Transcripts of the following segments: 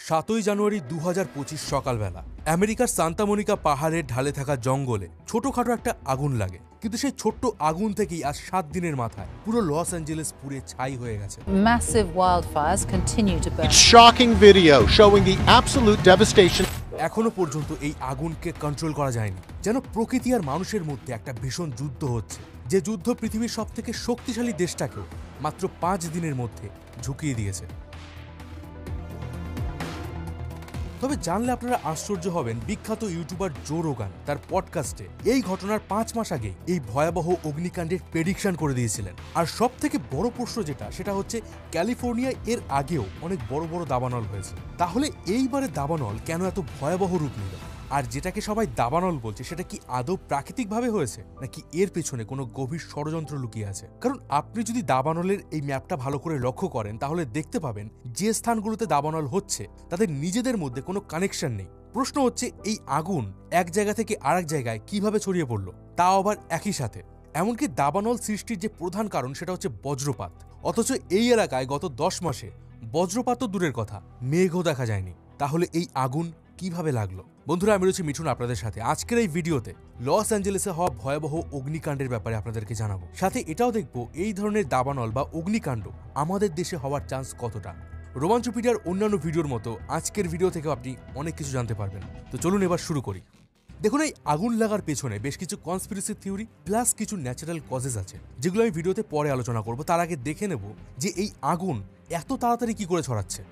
7ই জানুয়ারি 2025 সকালবেলা আমেরিকার সান্তা মনিকা পাহাড়ের ঢালে থাকা জঙ্গলে ছোটখাটো একটা আগুন লাগে, কিন্তু সেই ছোট্ট আগুন থেকেই আজ 7 দিনের মাথায় পুরো লস অ্যাঞ্জেলেস পুড়ে ছাই হয়ে গেছে। Massive wildfires continue to burn. Shocking video showing the absolute devastation. এখনো পর্যন্ত এই আগুনকে কন্ট্রোল করা যায়নি, যেন প্রকৃতি আর মানুষের মধ্যে একটা ভীষণ যুদ্ধ হচ্ছে, যে যুদ্ধ পৃথিবীর সবথেকে শক্তিশালী দেশটাকেও মাত্র 5 দিনের মধ্যে ঝুঁকিয়ে দিয়েছে। তবে জানলে আপনারা আশ্চর্য হবেন, বিখ্যাত ইউটিউবার জো রোগান তার পডকাস্টে এই ঘটনার 5 মাস আগে এই ভয়াবহ অগ্নিকাণ্ডের প্রেডিকশন করে দিয়েছিলেন। আর সব থেকে বড় প্রশ্ন সেটা হচ্ছে ক্যালিফোর্নিয়ায় এর আগেও অনেক বড় বড় দাবানল হয়েছে, তাহলে এইবারে দাবানল কেন এত ভয়াবহ রূপ নিল? আর যেটাকে সবাই দাবানল বলছে সেটা কি আদৌ প্রাকৃতিকভাবে হয়েছে, নাকি এর পেছনে কোনো গভীর ষড়যন্ত্র লুকিয়ে আছে? কারণ আপনি যদি দাবানলের এই ম্যাপটা ভালো করে লক্ষ্য করেন তাহলে দেখতে পাবেন যে স্থানগুলোতে দাবানল হচ্ছে তাদের নিজেদের মধ্যে কোনো কানেকশন নেই। প্রশ্ন হচ্ছে এই আগুন এক জায়গা থেকে আরেক জায়গায় কিভাবে ছড়িয়ে পড়ল, তাও আবার একই সাথে। এমনকি দাবানল সৃষ্টির যে প্রধান কারণ সেটা হচ্ছে বজ্রপাত, অথচ এই এলাকায় গত 10 মাসে বজ্রপাত তো দূরের কথা, মেঘও দেখা যায়নি। তাহলে এই আগুন কিভাবে লাগলো? বন্ধুরা, আমি রয়েছি মিঠুন আপনাদের সাথে। আজকের এই ভিডিওতে লস অ্যাঞ্জেলেসে হওয়া ভয়াবহ অগ্নিকাণ্ডের ব্যাপারে আপনাদেরকে জানাবো, সাথে এটাও দেখবো এই ধরনের দাবানল বা অগ্নিকাণ্ড আমাদের দেশে হওয়ার চান্স কতটা। রোমাঞ্চপিডিয়ার অন্যান্য ভিডিওর মতো আজকের ভিডিও থেকে আপনি অনেক কিছু জানতে পারবেন। তো চলুন এবার শুরু করি। দেখুন, এই আগুন লাগার পেছনে বেশ কিছু কনস্পিরেসি থিওরি প্লাস কিছু ন্যাচারাল কজেস আছে, যেগুলো আমি ভিডিওতে পরে আলোচনা করব। তার আগে দেখে নেব যে এই আগুন এত তাড়াতাড়ি কি করে ছড়াচ্ছে।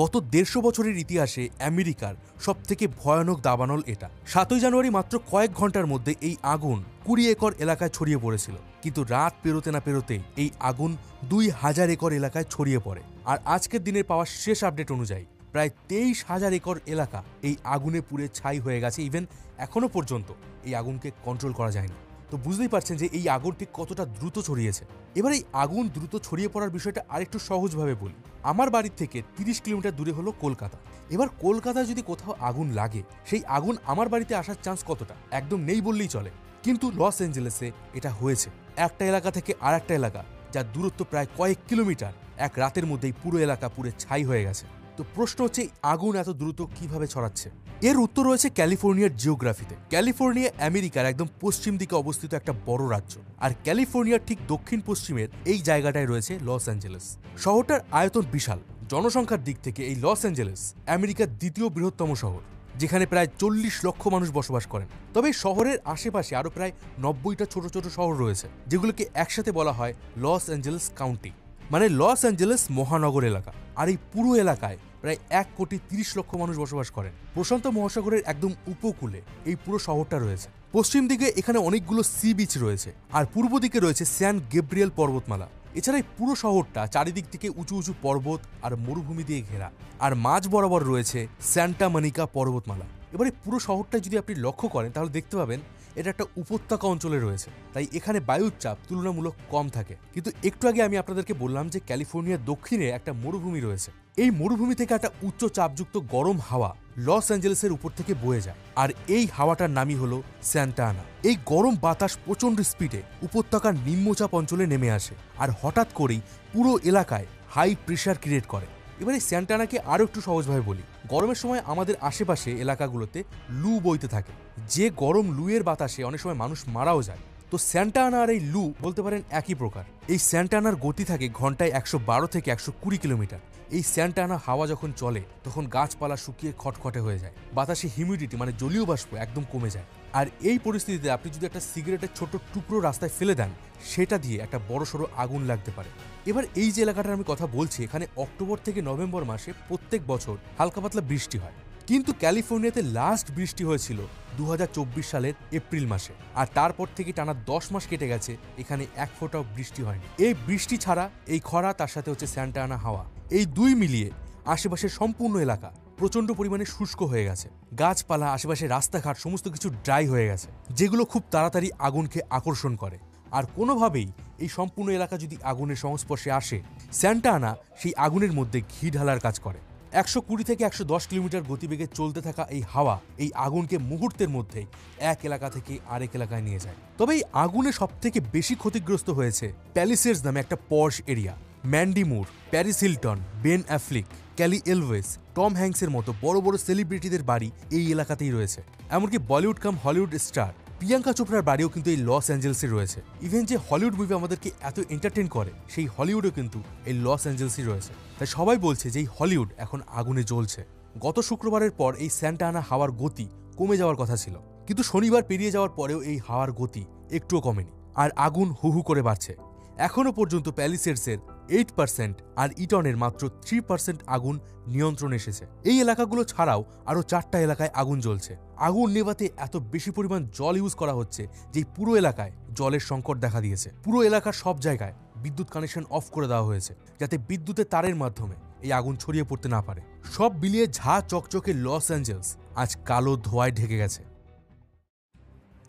গত 150 বছরের ইতিহাসে আমেরিকার সবথেকে ভয়ানক দাবানল এটা। 7ই জানুয়ারি মাত্র কয়েক ঘন্টার মধ্যে এই আগুন 20 একর এলাকায় ছড়িয়ে পড়েছিল, কিন্তু রাত পেরোতে না পেরোতেই এই আগুন 2000 একর এলাকায় ছড়িয়ে পড়ে। আর আজকের দিনের পাওয়া শেষ আপডেট অনুযায়ী প্রায় 23,000 একর এলাকা এই আগুনে পুড়ে ছাই হয়ে গেছে। ইভেন এখনো পর্যন্ত এই আগুনকে কন্ট্রোল করা যায়নি। তো বুঝতেই পারছেন যে এই আগুনটি কতটা দ্রুত ছড়িয়েছে। এবার এই আগুন দ্রুত ছড়িয়ে পড়ার বিষয়টা আরেকটু সহজভাবে বলি। আমার বাড়ি থেকে 30 কিলোমিটার দূরে হলো কলকাতা। এবার কলকাতায় যদি কোথাও আগুন লাগে, সেই আগুন আমার বাড়িতে আসার চান্স কতটা? একদম নেই বললেই চলে। কিন্তু লস অ্যাঞ্জেলেসে এটা হয়েছে। একটা এলাকা থেকে আর একটা এলাকা, যার দূরত্ব প্রায় কয়েক কিলোমিটার, এক রাতের মধ্যেই পুরো এলাকা পুড়ে ছাই হয়ে গেছে। তো প্রশ্ন হচ্ছে আগুন এত দ্রুত কিভাবে ছড়াচ্ছে? এর উত্তর রয়েছে ক্যালিফোর্নিয়ার জিওগ্রাফিতে। ক্যালিফোর্নিয়া আমেরিকার একদম পশ্চিম দিকে অবস্থিত একটা বড় রাজ্য, আর ক্যালিফোর্নিয়ার ঠিক দক্ষিণ পশ্চিমের এই জায়গাটায় রয়েছে লস অ্যাঞ্জেলেস। শহরটার আয়তন বিশাল। জনসংখ্যার দিক থেকে এই লস অ্যাঞ্জেলেস আমেরিকার দ্বিতীয় বৃহত্তম শহর, যেখানে প্রায় 40 লক্ষ মানুষ বসবাস করেন। তবে শহরের আশেপাশে আরো প্রায় 90টা ছোট ছোট শহর রয়েছে, যেগুলোকে একসাথে বলা হয় লস অ্যাঞ্জেলেস কাউন্টি, মানে লস অ্যাঞ্জেলেস মহানগর এলাকা। আর এই পুরো এলাকায় প্রায় 1,30,00,000 মানুষ বসবাস করেন। প্রশান্ত মহাসাগরের একদম উপকূলে এই পুরো শহরটা রয়েছে। পশ্চিম দিকে এখানে অনেকগুলো সি বিচ রয়েছে, আর পূর্ব দিকে রয়েছে স্যান গেব্রিয়েল পর্বতমালা। এছাড়া এই পুরো শহরটা চারিদিক থেকে উঁচু উঁচু পর্বত আর মরুভূমি দিয়ে ঘেরা, আর মাঝ বরাবর রয়েছে সান্টা মনিকা পর্বতমালা। এবারে পুরো শহরটা যদি আপনি লক্ষ্য করেন তাহলে দেখতে পাবেন এটা একটা উপত্যকা অঞ্চলে রয়েছে, তাই এখানে বায়ুর চাপ তুলনামূলক কম থাকে। কিন্তু একটু আগে আমি আপনাদেরকে বললাম যে ক্যালিফোর্নিয়ার দক্ষিণে একটা মরুভূমি রয়েছে। এই মরুভূমি থেকে একটা উচ্চ চাপযুক্ত গরম হাওয়া লস অ্যাঞ্জেলেসের উপর থেকে বয়ে যায়, আর এই হাওয়াটার নামই হলো স্যান্টা আনা। এই গরম বাতাস প্রচন্ড স্পিডে উপত্যকার নিম্নচাপ অঞ্চলে নেমে আসে, আর হঠাৎ করেই পুরো এলাকায় হাই প্রেশার ক্রিয়েট করে। এবার এই স্যান্টা আনাকে আরো একটু সহজভাবে বলি। গরমের সময় আমাদের আশেপাশে এলাকাগুলোতে লু বইতে থাকে, যে গরম লুয়ের বাতাসে অনেক সময় মানুষ মারাও যায়। তো স্যান্টা আনা আর এই লু বলতে পারেন একই প্রকার। এই স্যান্টা আনার গতি থাকে ঘন্টায় 112 থেকে 120 কিলোমিটার। এই স্যান্টা আনা হাওয়া যখন চলে তখন গাছপালা শুকিয়ে খটখটে হয়ে যায়, বাতাসে হিউমিডিটি মানে জলীয় বাষ্প একদম কমে যায়। আর এই পরিস্থিতিতে আপনি যদি একটা সিগারেটের ছোট টুকরো রাস্তায় ফেলে দেন, সেটা দিয়ে একটা বড়সড় আগুন লাগতে পারে। এবার এই যে এলাকাটার আমি কথা বলছি, এখানে অক্টোবর থেকে নভেম্বর মাসে প্রত্যেক বছর হালকা পাতলা বৃষ্টি হয়, কিন্তু ক্যালিফোর্নিয়াতে লাস্ট বৃষ্টি হয়েছিল 2024 সালের এপ্রিল মাসে। আর তারপর থেকে টানা 10 মাস কেটে গেছে, এখানে এক ফোঁটাও বৃষ্টি হয়নি। এই বৃষ্টি ছাড়া এই খরা, তার সাথে হচ্ছে স্যান্টা আনা হাওয়া, এই দুই মিলিয়ে আশেপাশের সম্পূর্ণ এলাকা প্রচন্ড পরিমাণে শুষ্ক হয়ে গেছে। গাছপালা, আশেপাশে রাস্তাঘাট সমস্ত কিছু ড্রাই হয়ে গেছে, যেগুলো খুব তাড়াতাড়ি আগুনকে আকর্ষণ করে। আর কোনোভাবেই এই সম্পূর্ণ এলাকা যদি আগুনের সংস্পর্শে আসে, স্যান্টা আনা সেই আগুনের মধ্যে ঘি ঢালার কাজ করে। 120 থেকে 110 কিলোমিটার গতিবেগে চলতে থাকা এই হাওয়া এই আগুনকে মুহূর্তের মধ্যেই এক এলাকা থেকে আরেক এলাকায় নিয়ে যায়। তবে এই আগুনে সবথেকে বেশি ক্ষতিগ্রস্ত হয়েছে প্যালিসেডস নামে একটা posh area, Mandy Moore, Paris Hilton, Ben Affleck, Cary Elwes, Tom হ্যাঙ্কসের মতো বড় বড় সেলিব্রিটিদের বাড়ি এই এলাকাতেই রয়েছে। এমনকি Bollywood cum Hollywood star Priyanka চোপড়ার বাড়িও কিন্তু এই লস অ্যাঞ্জেলসে রয়েছে। ইভেন যে হলিউড মুভি আমাদেরকে এত এন্টারটেইন করে সেই হলিউডও কিন্তু এই লস অ্যাঞ্জেলসই রয়েছে। তাই সবাই বলছে যে এই হলিউড এখন আগুনে জ্বলছে। গত শুক্রবারের পর এই স্যান্টা আনা হাওয়ার গতি কমে যাওয়ার কথা ছিল, কিন্তু শনিবার পেরিয়ে যাওয়ার পরেও এই হাওয়ার গতি একটুও কমেনি, আর আগুন হু হু করে বাড়ছে। এখনও পর্যন্ত প্যালিসেডসের 8% আর ইটনের মাত্র 3% আগুন নিয়ন্ত্রণে এসেছে। এই এলাকাগুলো ছাড়াও আরও 4টা এলাকায় আগুন জ্বলছে। আগুন নেভাতে এত বেশি পরিমাণ জল ইউজ করা হচ্ছে যে পুরো এলাকায় জলের সংকট দেখা দিয়েছে। পুরো এলাকার সব জায়গায় বিদ্যুৎ কানেকশন অফ করে দেওয়া হয়েছে যাতে বিদ্যুতের তারের মাধ্যমে এই আগুন ছড়িয়ে পড়তে না পারে। সব বিলিয়ে ঝা চকচকে লস অ্যাঞ্জেলস আজ কালো ধোঁয়ায় ঢেকে গেছে।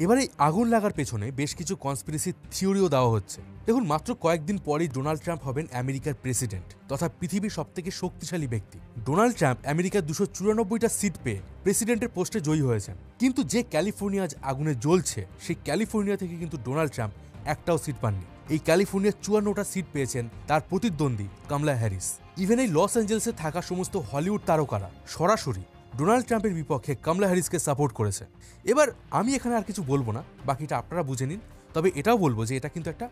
এবার এই আগুন লাগার পেছনে বেশ কিছু কনস্পিরেসি থিওরিও দেওয়া হচ্ছে। দেখুন, মাত্র কয়েকদিন পরেই ডোনাল্ড ট্রাম্প হবেন আমেরিকার প্রেসিডেন্ট তথা পৃথিবীর সবথেকে শক্তিশালী ব্যক্তি। ডোনাল্ড ট্রাম্প আমেরিকার 294টা সিট পেয়ে প্রেসিডেন্টের পোস্টে জয়ী হয়েছেন, কিন্তু যে ক্যালিফোর্নিয়া আজ আগুনে জ্বলছে সেই ক্যালিফোর্নিয়া থেকে কিন্তু ডোনাল্ড ট্রাম্প একটাও সিট পাননি। এই ক্যালিফোর্নিয়ার 54টা সিট পেয়েছেন তার প্রতিদ্বন্দ্বী কামলা হ্যারিস। ইভেন এই লস অ্যাঞ্জেলসে থাকা সমস্ত হলিউড তারকারা সরাসরি ডোনাল্ড ট্রাম্পের বিপক্ষে কামলা হ্যারিসকে সাপোর্ট করেছে। এবার আমি এখানে আর কিছু বলবো না, বাকিটা আপনারা বুঝে নিন। তবে এটাও বলবো যে এটা কিন্তু একটা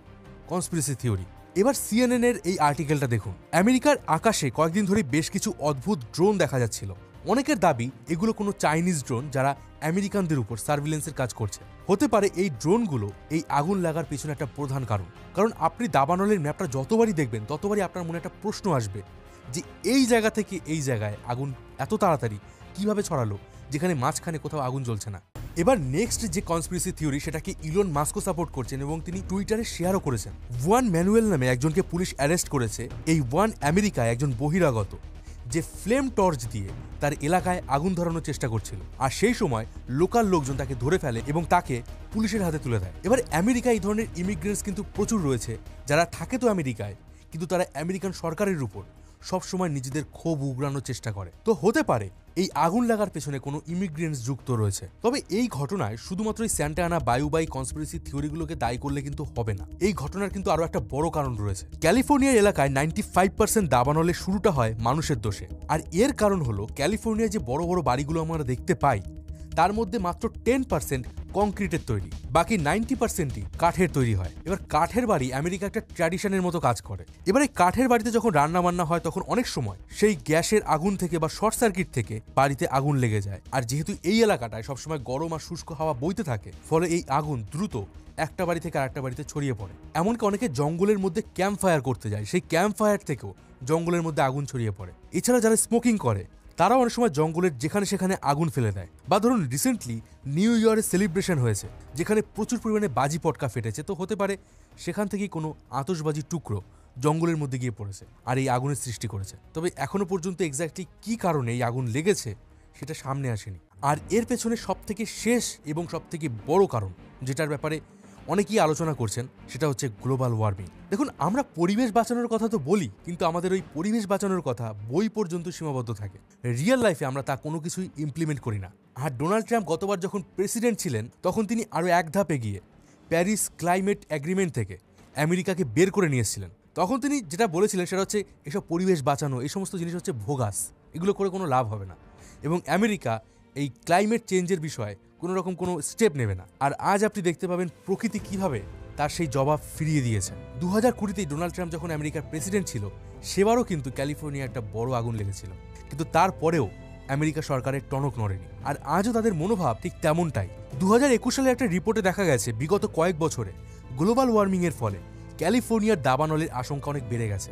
কনস্পিরেসি থিওরি। এবার সিএনএন এর এই আর্টিকেলটা দেখুন। আমেরিকার আকাশে কয়েকদিন ধরে বেশ কিছু অদ্ভুত ড্রোন দেখা যাচ্ছিল। অনেকের দাবি এগুলো কোনো চাইনিজ ড্রোন যারা আমেরিকানদের উপর সার্ভিলেন্সের কাজ করছে। হতে পারে এই ড্রোনগুলো এই আগুন লাগার পেছনে একটা প্রধান কারণ আপনি দাবানলের ম্যাপটা যতবারই দেখবেন ততবারই আপনার মনে একটা প্রশ্ন আসবে যে এই জায়গা থেকে এই জায়গায় আগুন এত তাড়াতাড়ি কিভাবে ছড়ালো যেখানে মাঝখানে কোথাও আগুন জ্বলছে না। এবার নেক্সট যে কনস্পিরেসি থিওরি সেটাকে ইলন মাস্কও সাপোর্ট করছেন এবং তিনি টুইটারে শেয়ারও করেছেন। ওয়ান ম্যানুয়েল নামে একজনকে পুলিশ অ্যারেস্ট করেছে। এই ওয়ান আমেরিকায় একজন বহিরাগত যে ফ্লেম টর্চ দিয়ে তার এলাকায় আগুন ধরানোর চেষ্টা করছিল, আর সেই সময় লোকাল লোকজন তাকে ধরে ফেলে এবং তাকে পুলিশের হাতে তুলে দেয়। এবার আমেরিকায় এই ধরনের ইমিগ্রেন্টস কিন্তু প্রচুর রয়েছে যারা থাকে তো আমেরিকায়, কিন্তু তারা আমেরিকান সরকারের উপর সবসময় নিজেদের ক্ষোভ উগরানোর চেষ্টা করে। তো হতে পারে এই আগুন লাগার পেছনে কোনো ইমিগ্রেন্টস যুক্ত রয়েছে। তবে এই ঘটনায় শুধুমাত্র এই স্যান্টা আনা বায়ুবাহী কনস্পিরেসি থিওরিগুলোকে দায়ী করলে কিন্তু হবে না। এই ঘটনার কিন্তু আরো একটা বড় কারণ রয়েছে। ক্যালিফোর্নিয়ার এলাকায় 95% দাবানলের শুরুটা হয় মানুষের দোষে, আর এর কারণ হলো ক্যালিফোর্নিয়ায় যে বড় বড় বাড়িগুলো আমরা দেখতে পাই তার মধ্যে মাত্র 10% কংক্রিটের তৈরি, বাকি 90%ই কাঠের তৈরি হয়। এবার কাঠের বাড়ি আমেরিকা একটা ট্র্যাডিশনের মতো কাজ করে। এবার এই কাঠের বাড়িতে যখন রান্না বান্না হয় তখন অনেক সময় সেই গ্যাসের আগুন থেকে বা শর্ট সার্কিট থেকে বাড়িতে আগুন লেগে যায়। আর যেহেতু এই এলাকাটায় সবসময় গরম আর শুষ্ক হাওয়া বইতে থাকে, ফলে এই আগুন দ্রুত একটা বাড়ি থেকে আরেকটা বাড়িতে ছড়িয়ে পড়ে। এমনকি অনেকে জঙ্গলের মধ্যে ক্যাম্প ফায়ার করতে যায়, সেই ক্যাম্প ফায়ার থেকেও জঙ্গলের মধ্যে আগুন ছড়িয়ে পড়ে। এছাড়া যারা স্মোকিং করে তারাও অনেক সময় জঙ্গলের যেখানে সেখানে আগুন ফেলে দেয়। বা ধরুন রিসেন্টলি নিউ ইয়ারের সেলিব্রেশন হয়েছে যেখানে প্রচুর পরিমাণে বাজি পটকা ফেটেছে, তো হতে পারে সেখান থেকেই কোনো আতশবাজির টুকরো জঙ্গলের মধ্যে গিয়ে পড়েছে আর এই আগুনের সৃষ্টি করেছে। তবে এখনো পর্যন্ত এক্স্যাক্টলি কী কারণে এই আগুন লেগেছে সেটা সামনে আসেনি। আর এর পেছনে সবথেকে শেষ এবং সবথেকে বড় কারণ যেটার ব্যাপারে অনেকেই আলোচনা করছেন সেটা হচ্ছে গ্লোবাল ওয়ার্মিং। দেখুন, আমরা পরিবেশ বাঁচানোর কথা তো বলি, কিন্তু আমাদের ওই পরিবেশ বাঁচানোর কথা বই পর্যন্ত সীমাবদ্ধ থাকে। রিয়েল লাইফে আমরা তা কোনো কিছুই ইমপ্লিমেন্ট করি না। আর ডোনাল্ড ট্রাম্প গতবার যখন প্রেসিডেন্ট ছিলেন তখন তিনি আরও এক ধাপ এগিয়ে প্যারিস ক্লাইমেট অ্যাগ্রিমেন্ট থেকে আমেরিকাকে বের করে নিয়ে এসেছিলেন। তখন তিনি যেটা বলেছিলেন সেটা হচ্ছে এসব পরিবেশ বাঁচানো এই সমস্ত জিনিস হচ্ছে ভোগাস, এগুলো করে কোনো লাভ হবে না, এবং আমেরিকা এই ক্লাইমেট চেঞ্জের বিষয়ে কোনো রকম কোনো স্টেপ নেবে না। আর আজ আপনি দেখতে পাবেন প্রকৃতি কিভাবে তার সেই জবাব ফিরিয়ে দিয়েছে। 2020-তেই ডোনাল্ড ট্রাম্প যখন আমেরিকার প্রেসিডেন্ট ছিল সেবারও কিন্তু ক্যালিফোর্নিয়া একটা বড় আগুন লেগেছিল, কিন্তু তারপরেও আমেরিকা সরকারের টনক নড়েনি। আর আজও তাদের মনোভাব ঠিক তেমনটাই। 2021 সালে একটা রিপোর্টে দেখা গেছে বিগত কয়েক বছরে গ্লোবাল ওয়ার্মিংয়ের ফলে ক্যালিফোর্নিয়ার দাবানলের আশঙ্কা অনেক বেড়ে গেছে।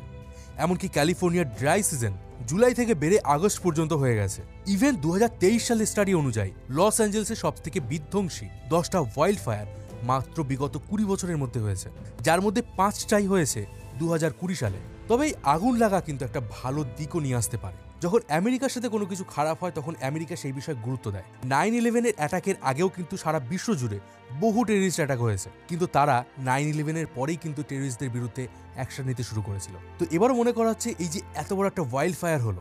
এমনকি ক্যালিফোর্নিয়ার ড্রাই সিজন জুলাই থেকে বেড়ে আগস্ট পর্যন্ত হয়ে গেছে। ইভেন 2023 সালের স্টাডি অনুযায়ী লস অ্যাঞ্জেলসের সবথেকে বিধ্বংসী 10টা ওয়াইল্ড ফায়ার মাত্র বিগত 20 বছরের মধ্যে হয়েছে, যার মধ্যে 5টাই হয়েছে 2020 সালে। তবে এই আগুন লাগা কিন্তু একটা ভালো দিকও নিয়ে আসতে পারে। যখন আমেরিকার সাথে কোনো কিছু খারাপ হয় তখন আমেরিকা সেই বিষয়ে গুরুত্ব দেয়। 9/11-এর অ্যাটাকের আগেও কিন্তু সারা বিশ্ব জুড়ে বহু টেররিস্ট অ্যাটাক হয়েছে, কিন্তু তারা 9/11-এর পরেই কিন্তু টেররিস্টদের বিরুদ্ধে অ্যাকশন নিতে শুরু করেছিল। তো এবারও মনে করা হচ্ছে এই যে এত বড় একটা ওয়াইল্ড ফায়ার হলো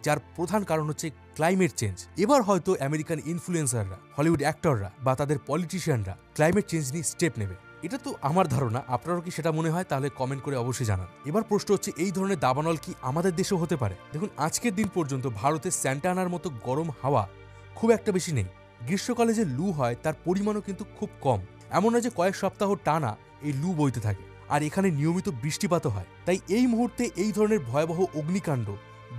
যার প্রধান কারণ হচ্ছে ক্লাইমেট চেঞ্জ, এবার হয়তো আমেরিকান ইনফ্লুয়েন্সাররা, হলিউড অ্যাক্টররা বা তাদের পলিটিশিয়ানরা ক্লাইমেট চেঞ্জ নিয়ে স্টেপ নেবে। এটা তো আমার ধারণা, আপনারও কি সেটা মনে হয়? তাহলে কমেন্ট করে অবশ্যই জানান। এবার প্রশ্ন হচ্ছে, এই ধরনের দাবানল কি আমাদের দেশেও হতে পারে? দেখুন, আজকের দিন পর্যন্ত ভারতে স্যান্টা আনার মতো গরম হাওয়া খুব একটা বেশি নেই। গ্রীষ্মকালে যে লু হয় তার পরিমাণও কিন্তু খুব কম। এমন নয় যে কয়েক সপ্তাহ টানা এই লু বইতে থাকে, আর এখানে নিয়মিত বৃষ্টিপাতও হয়। তাই এই মুহূর্তে এই ধরনের ভয়াবহ অগ্নিকাণ্ড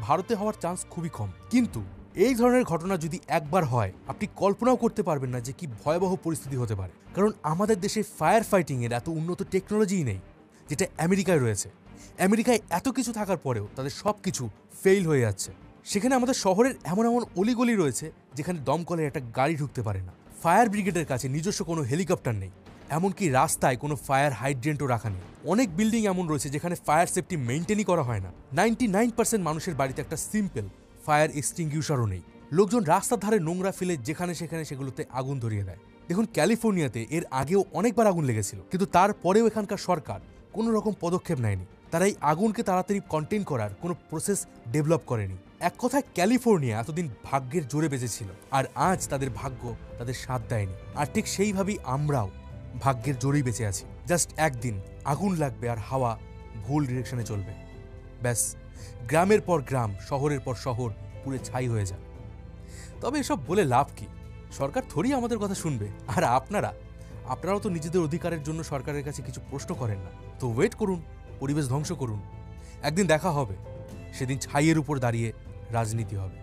ভারতে হওয়ার চান্স খুবই কম। কিন্তু এই ধরনের ঘটনা যদি একবার হয়, আপনি কল্পনাও করতে পারবেন না যে কি ভয়াবহ পরিস্থিতি হতে পারে। কারণ আমাদের দেশে ফায়ার ফাইটিংয়ের এত উন্নত টেকনোলজিই নেই যেটা আমেরিকায় রয়েছে। আমেরিকায় এত কিছু থাকার পরেও তাদের সব কিছু ফেইল হয়ে যাচ্ছে। সেখানে আমাদের শহরের এমন এমন অলিগলি রয়েছে যেখানে দমকলের একটা গাড়ি ঢুকতে পারে না। ফায়ার ব্রিগেডের কাছে নিজস্ব কোনো হেলিকপ্টার নেই, এমনকি রাস্তায় কোনো ফায়ার হাইড্রেন্টও রাখা নেই। অনেক বিল্ডিং এমন রয়েছে যেখানে ফায়ার সেফটি মেইনটেনই করা হয় না। 99% মানুষের বাড়িতে একটা সিম্পল ফায়ার এক্সটিংগুইশারও নেই। লোকজন রাস্তার ধারে নোংরা ফেলে যেখানে সেখানে সেগুলোতে আগুন ধরিয়ে দেয়। দেখুন, ক্যালিফোর্নিয়াতে এর আগেও অনেকবার আগুন লেগেছিল, কিন্তু তারপরেও এখানকার সরকার কোনো রকম পদক্ষেপ নেয়নি। তারা এই আগুনকে তাড়াতাড়ি কন্টেইন করার কোনো প্রসেস ডেভেলপ করেনি। এক কথায় ক্যালিফোর্নিয়া এতদিন ভাগ্যের জোরে বেঁচেছিল, আর আজ তাদের ভাগ্য তাদের সাথ দেয়নি। আর ঠিক সেইভাবেই আমরাও ভাগ্যের জোরেই বেঁচে আছি। জাস্ট একদিন আগুন লাগবে আর হাওয়া ভুল ডিরেকশনে চলবে, ব্যাস গ্রামের পর গ্রাম, শহরের পর শহর পুরো ছাই হয়ে যাবে। তবে এসব বলে লাভ কি? সরকার থোড়ি আমাদের কথা শুনবে। আর আপনারাও তো নিজেদের অধিকারের জন্য সরকারের কাছে কিছু প্রশ্ন করেন না। তো ওয়েট করুন, পরিবেশ ধ্বংস করুন, একদিন দেখা হবে। সেদিন ছাইয়ের উপর দাঁড়িয়ে রাজনীতি হবে।